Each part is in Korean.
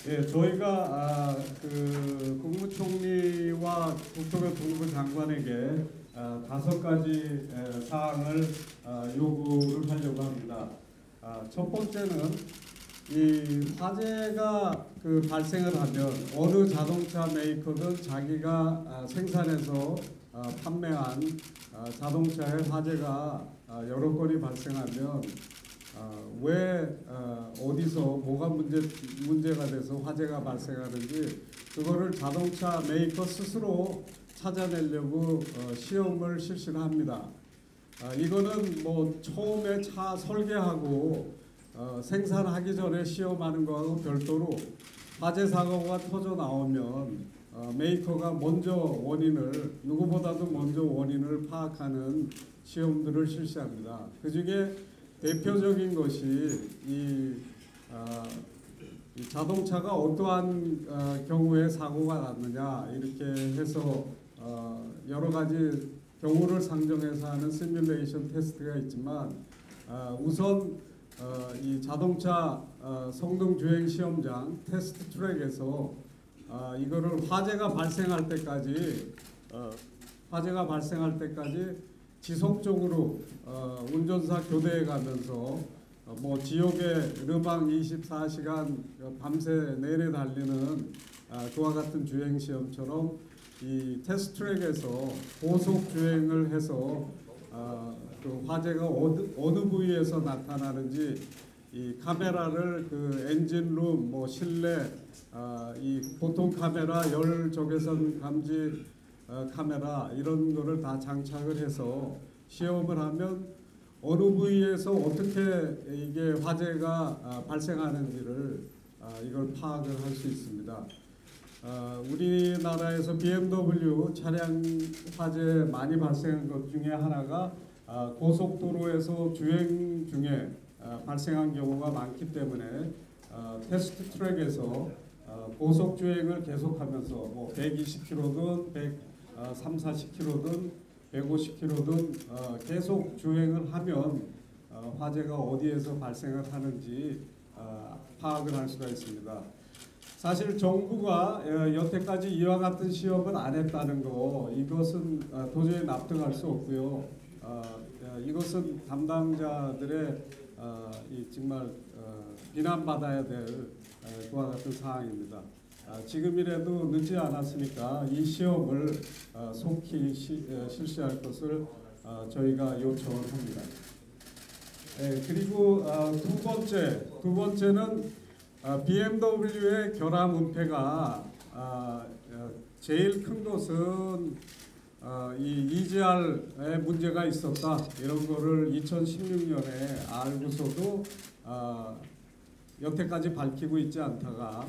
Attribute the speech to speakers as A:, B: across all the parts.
A: 예, 저희가 그 국무총리와 국토교통부 장관에게 5가지 사항을 요구를 하려고 합니다. 첫 번째는 이 화재가 발생을 하면 어느 자동차 메이커든 자기가 생산해서 판매한 자동차에 화재가 여러 건이 발생하면 왜 어디서 뭐가 문제가 돼서 화재가 발생하는지 그거를 자동차 메이커 스스로 찾아내려고 시험을 실시를 합니다. 이거는 뭐 처음에 차 설계하고 생산하기 전에 시험하는 거하고 별도로 화재 사고가 터져 나오면 메이커가 먼저 누구보다도 먼저 원인을 파악하는 시험들을 실시합니다. 그 중에 대표적인 것이 이 자동차가 어떠한 경우에 사고가 났느냐 이렇게 해서 여러 가지 경우를 상정해서 하는 시뮬레이션 테스트가 있지만 우선 이 자동차 성능 주행 시험장 테스트 트랙에서 이거를 화재가 발생할 때까지 지속적으로 운전사 교대해 가면서 뭐 지옥의 르망 24시간 밤새 내내 달리는 그와 같은 주행 시험처럼 이 테스트 트랙에서 고속 주행을 해서 그 화재가 어느 부위에서 나타나는지 이 카메라를 그 엔진룸 뭐 실내 이 보통 카메라 열 적외선 감지 카메라 이런 거를 다 장착을 해서 시험을 하면 어느 부위에서 어떻게 이게 화재가 발생하는지를 이걸 파악을 할 수 있습니다. 우리나라에서 BMW 차량 화재 많이 발생한 것 중에 하나가 고속도로에서 주행 중에 발생한 경우가 많기 때문에 테스트 트랙에서 고속 주행을 계속하면서 뭐 120km든 130, 40km든 150km든 계속 주행을 하면 화재가 어디에서 발생을 하는지 파악을 할 수가 있습니다. 사실 정부가 여태까지 이와 같은 시험을 안 했다는 거 이것은 도저히 납득할 수 없고요. 이것은 담당자들의 정말 비난받아야 될 그와 같은 사항입니다. 지금이라도 늦지 않았으니까 이 시험을 속히 실시할 것을 저희가 요청을 합니다. 그리고 두 번째는 BMW의 결함 은폐가 제일 큰 것은 이 EGR에 문제가 있었다 이런 거를 2016년에 알고서도 여태까지 밝히고 있지 않다가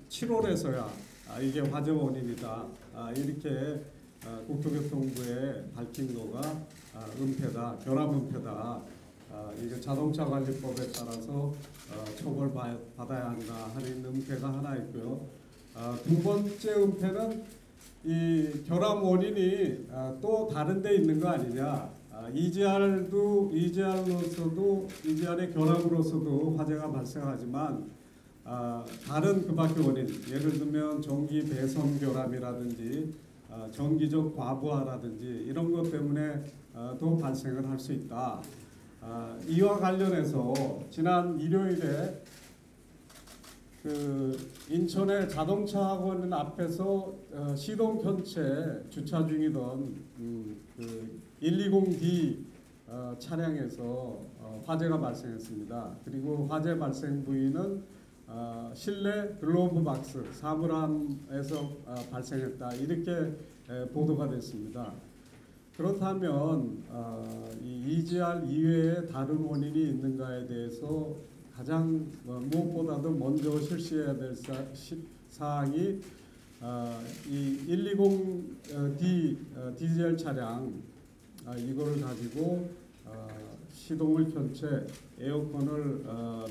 A: 7월에서야 이게 화재 원인이다 이렇게 국토교통부에 밝힌 거가 은폐다, 결함 은폐다. 이게 자동차 관리법에 따라서 처벌받아야 한다 하는 은폐가 하나 있고요. 두 번째 은폐는 이 결함 원인이 또 다른 데 있는 거 아니냐. EGR의 결함으로서도 화재가 발생하지만 다른 그 밖의 원인, 예를 들면 전기 배선 결함이라든지 전기적 과부하라든지 이런 것 때문에 또 발생을 할 수 있다. 이와 관련해서 지난 일요일에 그 인천의 자동차 학원 앞에서 시동 켠채 주차 중이던 그 120D 차량에서 화재가 발생했습니다. 그리고 화재 발생 부위는 실내 글로브 박스 사물함에서 발생했다 이렇게 보도가 됐습니다. 그렇다면 이 EGR 이외에 다른 원인이 있는가에 대해서 가장 무엇보다도 먼저 실시해야 될 사항이 이 120D 디젤 차량 이거를 가지고 시동을 켠 채 에어컨을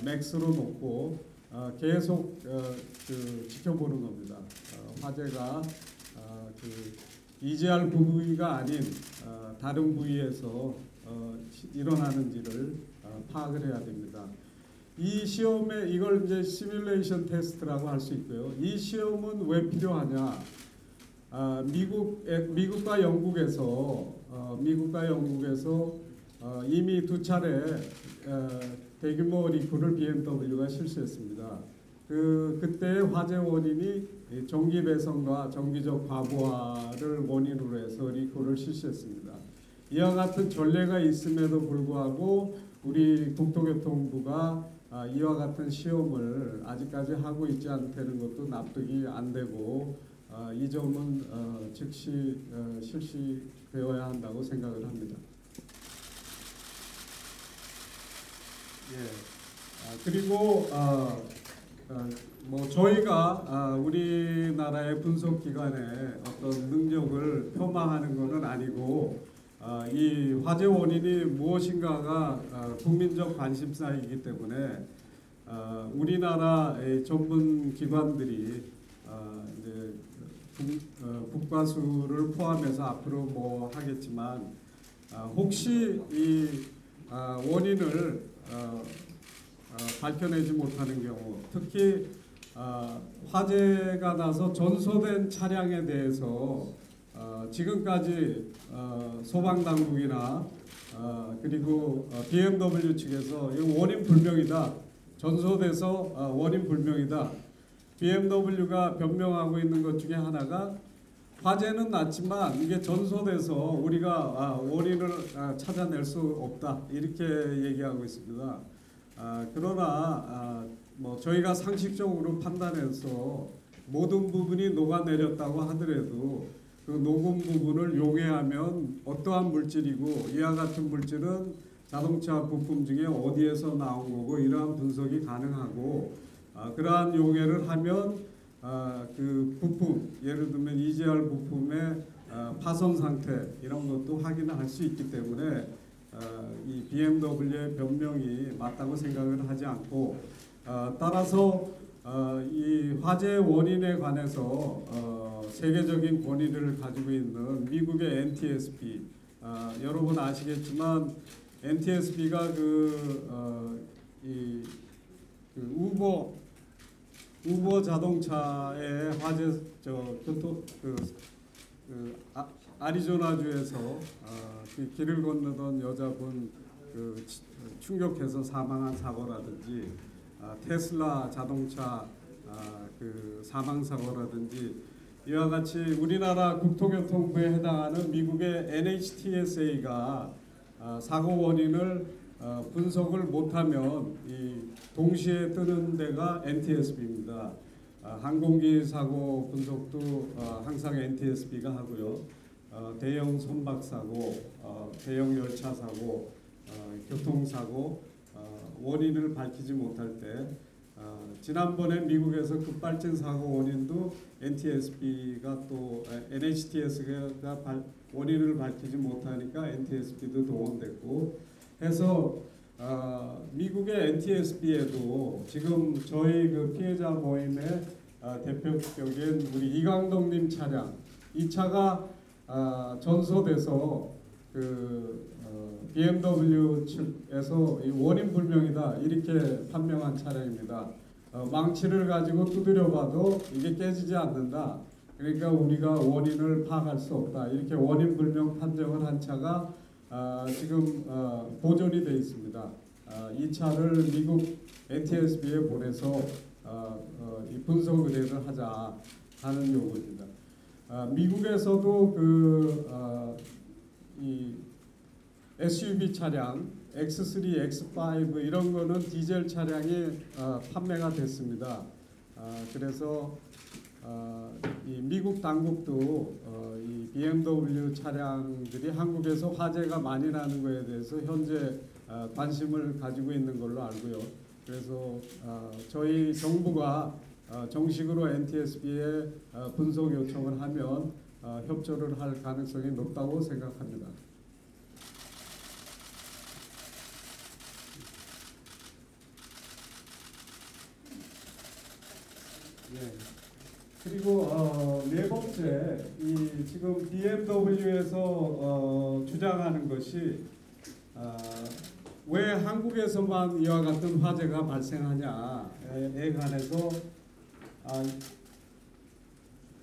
A: 맥스로 놓고 계속 지켜보는 겁니다. 화재가 EGR 부위가 아닌 다른 부위에서 일어나는지를 파악을 해야 됩니다. 이 시험에 이걸 이제 시뮬레이션 테스트라고 할 수 있고요. 이 시험은 왜 필요하냐? 미국과 영국에서 이미 두 차례 대규모 리콜을 BMW가 실시했습니다. 그때의 화재 원인이 전기 배선과 정기적 과부하를 원인으로 해서 리콜을 실시했습니다. 이와 같은 전례가 있음에도 불구하고 우리 국토교통부가 이와 같은 시험을 아직까지 하고 있지 않다는 것도 납득이 안 되고 이 점은 즉시 실시되어야 한다고 생각을 합니다. 예. 그리고 뭐 저희가 우리나라의 분석 기관의 어떤 능력을 폄하하는 것은 아니고 이 화재 원인이 무엇인가가 국민적 관심사이기 때문에 우리나라의 전문 기관들이 이제 국과수를 포함해서 앞으로 뭐 하겠지만 혹시 이 원인을 밝혀내지 못하는 경우, 특히 화재가 나서 전소된 차량에 대해서 지금까지 소방당국이나 그리고 BMW 측에서 이 원인 불명이다, 전소돼서 원인 불명이다, BMW가 변명하고 있는 것 중에 하나가 화재는 났지만 이게 전소돼서 우리가 원인을 찾아낼 수 없다, 이렇게 얘기하고 있습니다. 그러나 뭐 저희가 상식적으로 판단해서 모든 부분이 녹아내렸다고 하더라도 그 녹은 부분을 용해하면 어떠한 물질이고 이와 같은 물질은 자동차 부품 중에 어디에서 나온 거고 이러한 분석이 가능하고 그러한 용해를 하면 그 부품, 예를 들면 EGR 부품의 파손 상태 이런 것도 확인을 할 수 있기 때문에 이 BMW의 변명이 맞다고 생각을 하지 않고 따라서 이 화재 원인에 관해서 세계적인 권위를 가지고 있는 미국의 NTSB, 여러분 아시겠지만 NTSB가 우버 자동차의 화재 아리조나주에서 그 길을 건너던 여자분 충격해서 사망한 사고라든지 테슬라 자동차 사망 사고라든지 이와 같이 우리나라 국토교통부에 해당하는 미국의 NHTSA가 사고 원인을 분석을 못하면 동시에 뜨는 데가 NTSB입니다. 항공기 사고 분석도 항상 NTSB가 하고요. 대형 선박 사고, 대형 열차 사고, 교통사고 원인을 밝히지 못할 때 지난번에 미국에서 급발진 사고 원인도 NTSB가 또 NHTS가 원인을 밝히지 못하니까 NTSB도 동원됐고 해서 미국의 NTSB에도 지금 저희 그 피해자 모임의 대표격인 우리 이강동님 차량, 이 차가 전소돼서 BMW 측에서 원인 불명이다 이렇게 판명한 차량입니다. 망치를 가지고 두드려봐도 이게 깨지지 않는다. 그러니까 우리가 원인을 파악할 수 없다. 이렇게 원인 불명 판정을 한 차가 지금 보존이 되어 있습니다. 이 차를 미국 NTSB에 보내서 이 분석 의뢰를 하자 하는 요구입니다. 미국에서도 이 SUV 차량 X3, X5 이런 거는 디젤 차량이 판매가 됐습니다. 그래서 이 미국 당국도 이 BMW 차량들이 한국에서 화재가 많이 나는 것에 대해서 현재 관심을 가지고 있는 걸로 알고요. 그래서 저희 정부가 정식으로 NTSB에 분석 요청을 하면 협조를 할 가능성이 높다고 생각합니다. 네. 그리고 네 번째, 이 지금 BMW에서 주장하는 것이 왜 한국에서만 이와 같은 화재가 발생하냐에 관해서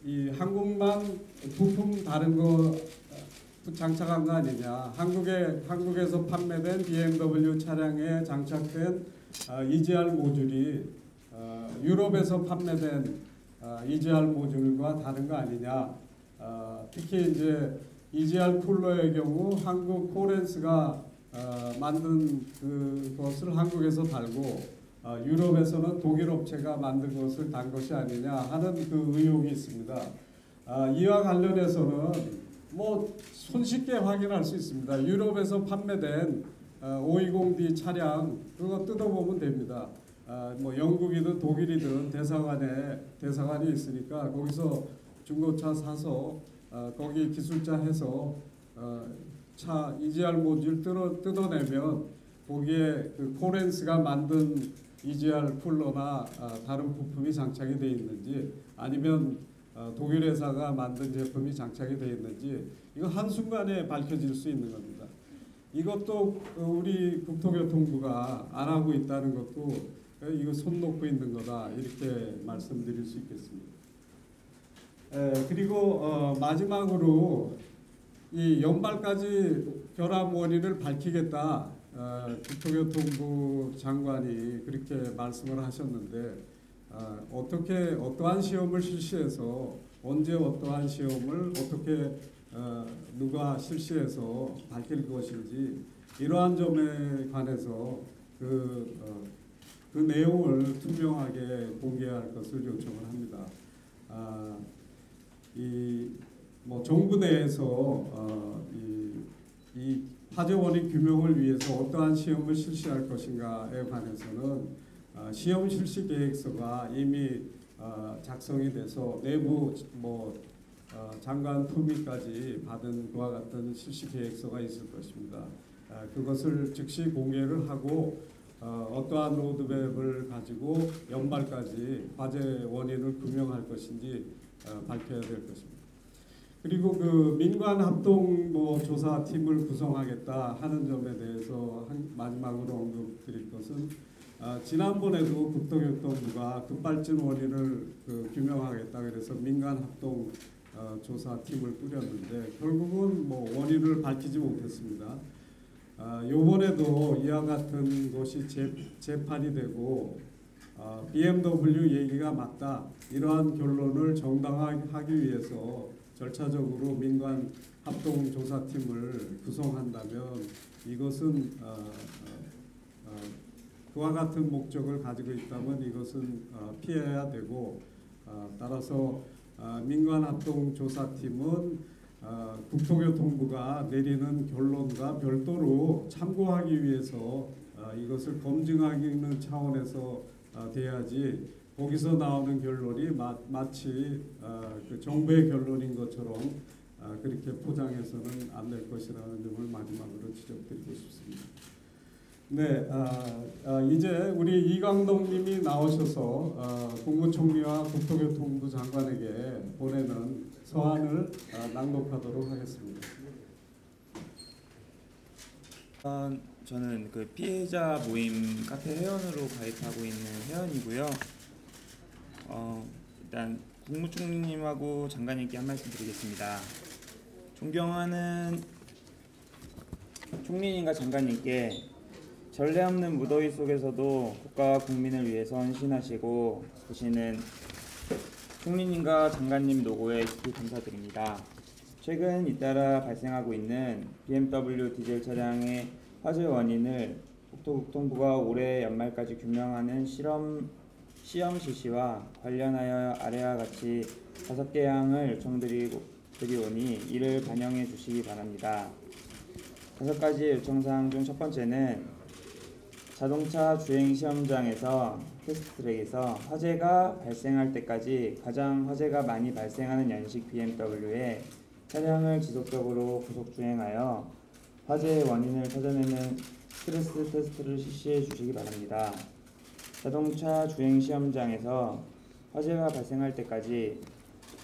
A: 이 한국만 부품 다른 거 장착한 거 아니냐. 한국에서 판매된 BMW 차량에 장착된 EGR 모듈이 유럽에서 판매된 EGR 모듈과 다른 거 아니냐. 특히 이제 EGR 쿨러의 경우 한국 코렌스가 만든 그것을 한국에서 달고 유럽에서는 독일 업체가 만든 것을 단 것이 아니냐 하는 그 의혹이 있습니다. 이와 관련해서는 뭐 손쉽게 확인할 수 있습니다. 유럽에서 판매된 520D 차량 그거 뜯어보면 됩니다. 뭐 영국이든 독일이든 대사관이 있으니까 거기서 중고차 사서 거기 기술자 해서 차 EGR 모듈 뜯어내면 거기에 그 코렌스가 만든 EGR 쿨러나 다른 부품이 장착이 되어 있는지 아니면 독일 회사가 만든 제품이 장착이 되어 있는지 이거 한순간에 밝혀질 수 있는 겁니다. 이것도 우리 국토교통부가 안 하고 있다는 것도 이거 손 놓고 있는 거다 이렇게 말씀드릴 수 있겠습니다. 그리고 마지막으로 이 연말까지 결함 원인을 밝히겠다. 국토교통부 장관이 그렇게 말씀을 하셨는데 어떠한 시험을 실시해서 언제 어떠한 시험을 어떻게 누가 실시해서 밝힐 것인지 이러한 점에 관해서 그 내용을 투명하게 공개할 것을 요청을 합니다. 뭐 정부 내에서 이 화재 원인 규명을 위해서 어떠한 시험을 실시할 것인가에 관해서는 시험 실시 계획서가 이미 작성이 돼서 내부 장관 품위까지 받은 그와 같은 실시 계획서가 있을 것입니다. 그것을 즉시 공개를 하고 어떠한 로드맵을 가지고 연말까지 화재 원인을 규명할 것인지 밝혀야 될 것입니다. 그리고 그 민관 합동 조사팀을 구성하겠다 하는 점에 대해서 마지막으로 언급드릴 것은 지난번에도 국토교통부가 급발진 원인을 규명하겠다 그래서 민간 합동 조사팀을 꾸렸는데 결국은 원인을 밝히지 못했습니다. 이번에도 이와 같은 것이 재판이 되고 BMW 얘기가 맞다 이러한 결론을 정당화하기 위해서 절차적으로 민관 합동조사팀을 구성한다면 이것은 그와 같은 목적을 가지고 있다면 이것은 피해야 되고 따라서 민관 합동조사팀은 국토교통부가 내리는 결론과 별도로 참고하기 위해서 이것을 검증하는 차원에서 돼야지 거기서 나오는 결론이 마치 그 정부의 결론인 것처럼 그렇게 포장해서는 안 될 것이라는 점을 마지막으로 지적드리고 싶습니다. 네, 이제 우리 이광덕님이 나오셔서 국무총리와 국토교통부 장관에게 보내는 서한을 낭독하도록 하겠습니다.
B: 저는 그 피해자 모임 카페 회원으로 가입하고 있는 회원이고요. 일단 국무총리님하고 장관님께 한 말씀 드리겠습니다. 존경하는 총리님과 장관님께 전례 없는 무더위 속에서도 국가와 국민을 위해서 헌신하시고 계시는 총리님과 장관님 노고에 깊이 감사드립니다. 최근 잇따라 발생하고 있는 BMW 디젤 차량의 화재 원인을 국토교통부가 올해 연말까지 규명하는 시험 실시와 관련하여 아래와 같이 5개 항을 요청드리오니 이를 반영해 주시기 바랍니다. 5가지 요청사항 중 첫 번째는 자동차 주행 시험장에서 테스트트랙에서 화재가 발생할 때까지 가장 화재가 많이 발생하는 연식 BMW에 차량을 지속적으로 고속주행하여 화재의 원인을 찾아내는 스트레스 테스트를 실시해 주시기 바랍니다. 자동차 주행 시험장에서 화재가 발생할 때까지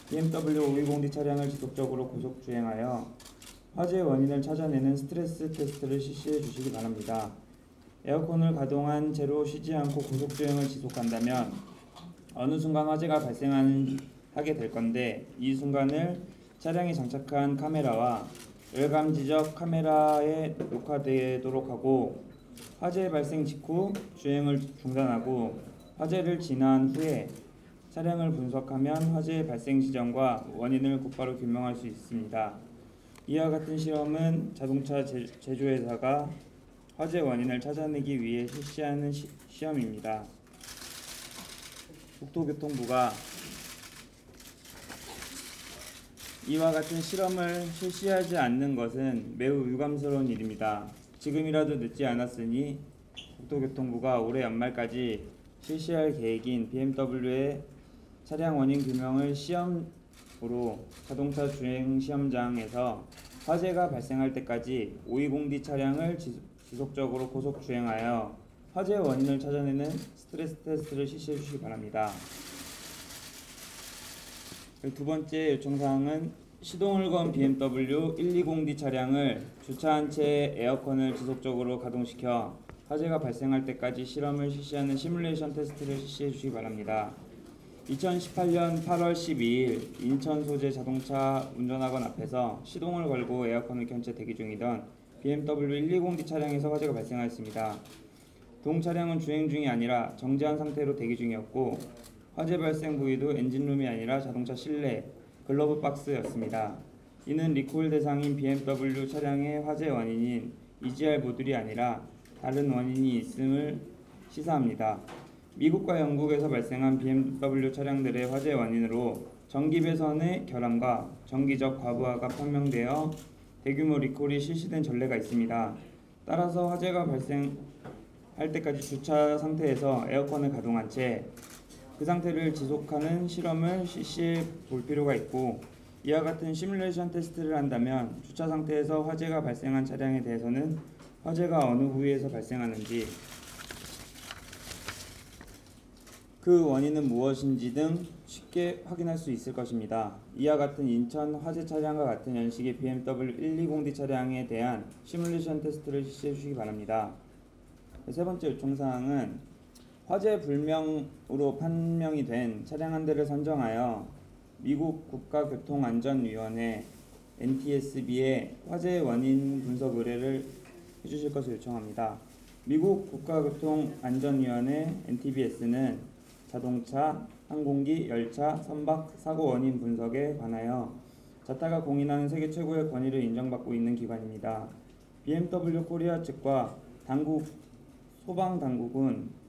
B: BMW 520D 차량을 지속적으로 고속주행하여 화재 원인을 찾아내는 스트레스 테스트를 실시해 주시기 바랍니다. 에어컨을 가동한 채로 쉬지 않고 고속주행을 지속한다면 어느 순간 화재가 발생하게 될 건데, 이 순간을 차량에 장착한 카메라와 열감 지적 카메라에 녹화되도록 하고, 화재 발생 직후 주행을 중단하고 화재를 진화한 후에 차량을 분석하면 화재 발생 시점과 원인을 곧바로 규명할 수 있습니다. 이와 같은 실험은 자동차 제조회사가 화재 원인을 찾아내기 위해 실시하는 시험입니다. 국토교통부가 이와 같은 실험을 실시하지 않는 것은 매우 유감스러운 일입니다. 지금이라도 늦지 않았으니 국토교통부가 올해 연말까지 실시할 계획인 BMW의 차량 원인 규명을 시험으로 자동차 주행 시험장에서 화재가 발생할 때까지 520D 차량을 지속적으로 고속 주행하여 화재 원인을 찾아내는 스트레스 테스트를 실시해 주시기 바랍니다. 두 번째 요청사항은 시동을 건 BMW 120D 차량을 주차한 채 에어컨을 지속적으로 가동시켜 화재가 발생할 때까지 실험을 실시하는 시뮬레이션 테스트를 실시해 주시기 바랍니다. 2018년 8월 12일 인천 소재 자동차 운전학원 앞에서 시동을 걸고 에어컨을 켠 채 대기 중이던 BMW 120D 차량에서 화재가 발생하였습니다. 동 차량은 주행 중이 아니라 정지한 상태로 대기 중이었고, 화재 발생 부위도 엔진룸이 아니라 자동차 실내 글러브 박스였습니다. 이는 리콜 대상인 BMW 차량의 화재 원인인 EGR 모듈이 아니라 다른 원인이 있음을 시사합니다. 미국과 영국에서 발생한 BMW 차량들의 화재 원인으로 전기 배선의 결함과 정기적 과부하가 판명되어 대규모 리콜이 실시된 전례가 있습니다. 따라서 화재가 발생할 때까지 주차 상태에서 에어컨을 가동한 채 그 상태를 지속하는 실험을 실시해 볼 필요가 있고, 이와 같은 시뮬레이션 테스트를 한다면 주차 상태에서 화재가 발생한 차량에 대해서는 화재가 어느 부위에서 발생하는지, 그 원인은 무엇인지 등 쉽게 확인할 수 있을 것입니다. 이와 같은 인천 화재 차량과 같은 연식의 BMW 120D 차량에 대한 시뮬레이션 테스트를 실시해 주시기 바랍니다. 세 번째 요청사항은 화재 불명으로 판명이 된 차량 한 대를 선정하여 미국 국가교통안전위원회 NTSB에 화재 원인 분석 의뢰를 해주실 것을 요청합니다. 미국 국가교통안전위원회 NTBS는 자동차, 항공기, 열차, 선박 사고 원인 분석에 관하여 자타가 공인하는 세계 최고의 권위를 인정받고 있는 기관입니다. BMW 코리아 측과 소방당국은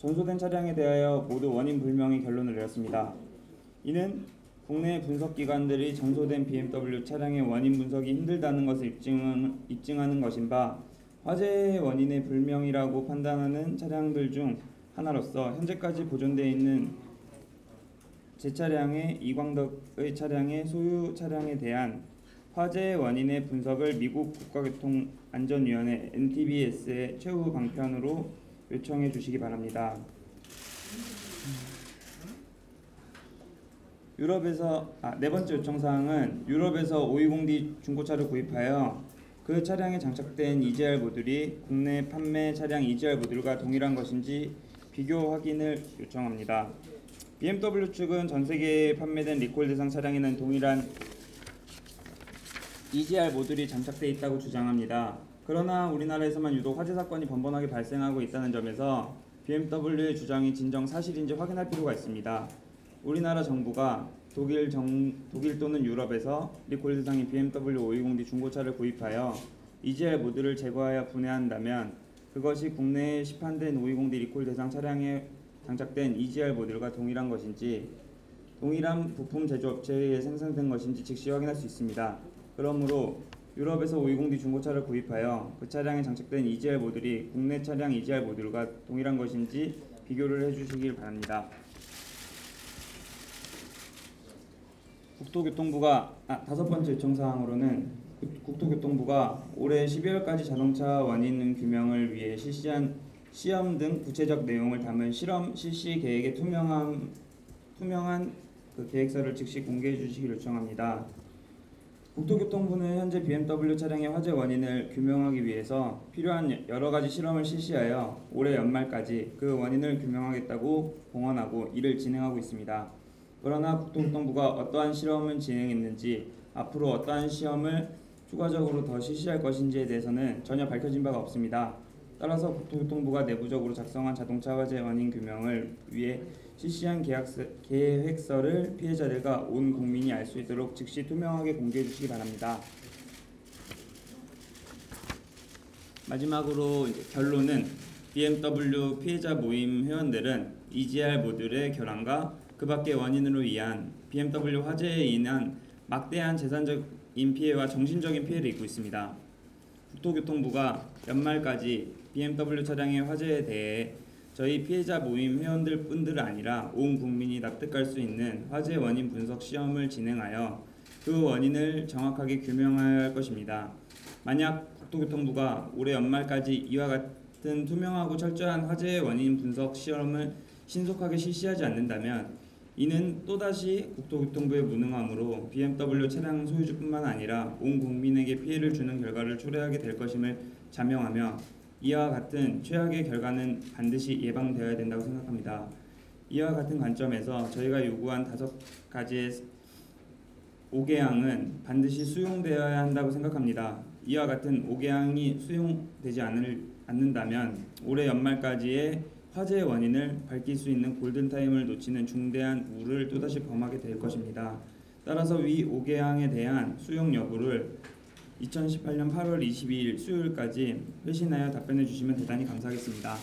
B: 전소된 차량에 대하여 모두 원인 불명의 결론을 내렸습니다. 이는 국내 분석기관들이 전소된 BMW 차량의 원인 분석이 힘들다는 것을 입증하는 것인 바, 화재 원인의 불명이라고 판단하는 차량들 중 하나로서 현재까지 보존되어 있는 제 차량의 이광덕의 차량의 소유 차량에 대한 화재 원인의 분석을 미국 국가교통안전위원회 NTBS의 최후 방편으로 요청해 주시기 바랍니다. 네 번째 요청사항은 유럽에서 520D 중고차를 구입하여 그 차량에 장착된 EGR 모듈이 국내 판매 차량 EGR 모듈과 동일한 것인지 비교 확인을 요청합니다. BMW 측은 전 세계에 판매된 리콜 대상 차량에는 동일한 EGR 모듈이 장착되어 있다고 주장합니다. 그러나 우리나라에서만 유독 화재 사건이 번번하게 발생하고 있다는 점에서 BMW의 주장이 진정 사실인지 확인할 필요가 있습니다. 우리나라 정부가 독일 또는 유럽에서 리콜 대상인 BMW 520D 중고차를 구입하여 EGR 모듈을 제거하여 분해한다면 그것이 국내에 시판된 520D 리콜 대상 차량에 장착된 EGR 모듈과 동일한 것인지, 동일한 부품 제조업체에 의해 생산된 것인지 즉시 확인할 수 있습니다. 그러므로 유럽에서 520D 중고차를 구입하여 그 차량에 장착된 EGR 모듈이 국내 차량 EGR 모듈과 동일한 것인지 비교를 해주시길 바랍니다. 다섯 번째 요청사항으로는 국토교통부가 올해 12월까지 자동차 원인 규명을 위해 실시한 시험 등 구체적 내용을 담은 실험 실시 계획의 투명한 그 계획서를 즉시 공개해 주시기를 요청합니다. 국토교통부는 현재 BMW 차량의 화재 원인을 규명하기 위해서 필요한 여러 가지 실험을 실시하여 올해 연말까지 그 원인을 규명하겠다고 봉언하고 이를 진행하고 있습니다. 그러나 국토교통부가 어떠한 실험을 진행했는지 앞으로 어떠한 시험을 추가적으로 더 실시할 것인지에 대해서는 전혀 밝혀진 바가 없습니다. 따라서 국토교통부가 내부적으로 작성한 자동차 화재 원인 규명을 위해 실시한 계획서를 피해자들과 온 국민이 알 수 있도록 즉시 투명하게 공개해 주시기 바랍니다. 마지막으로 결론은 BMW 피해자 모임 회원들은 EGR 모듈의 결함과 그 밖의 원인으로 인한 BMW 화재에 인한 막대한 재산적인 피해와 정신적인 피해를 입고 있습니다. 국토교통부가 연말까지 BMW 차량의 화재에 대해 저희 피해자 모임 회원들 뿐들 아니라 온 국민이 납득할 수 있는 화재 원인 분석 시험을 진행하여 그 원인을 정확하게 규명해야 할 것입니다. 만약 국토교통부가 올해 연말까지 이와 같은 투명하고 철저한 화재 원인 분석 시험을 신속하게 실시하지 않는다면 이는 또다시 국토교통부의 무능함으로 BMW 차량 소유주뿐만 아니라 온 국민에게 피해를 주는 결과를 초래하게 될 것임을 자명하며 이와 같은 최악의 결과는 반드시 예방되어야 된다고 생각합니다. 이와 같은 관점에서 저희가 요구한 5가지의 5개항은 반드시 수용되어야 한다고 생각합니다. 이와 같은 5개항이 수용되지 않는다면 올해 연말까지의 화재의 원인을 밝힐 수 있는 골든타임을 놓치는 중대한 우를 또다시 범하게 될 것입니다. 따라서 위 5개항에 대한 수용 여부를 2018년 8월 22일 수요일까지 회신하여 답변해 주시면 대단히 감사하겠습니다.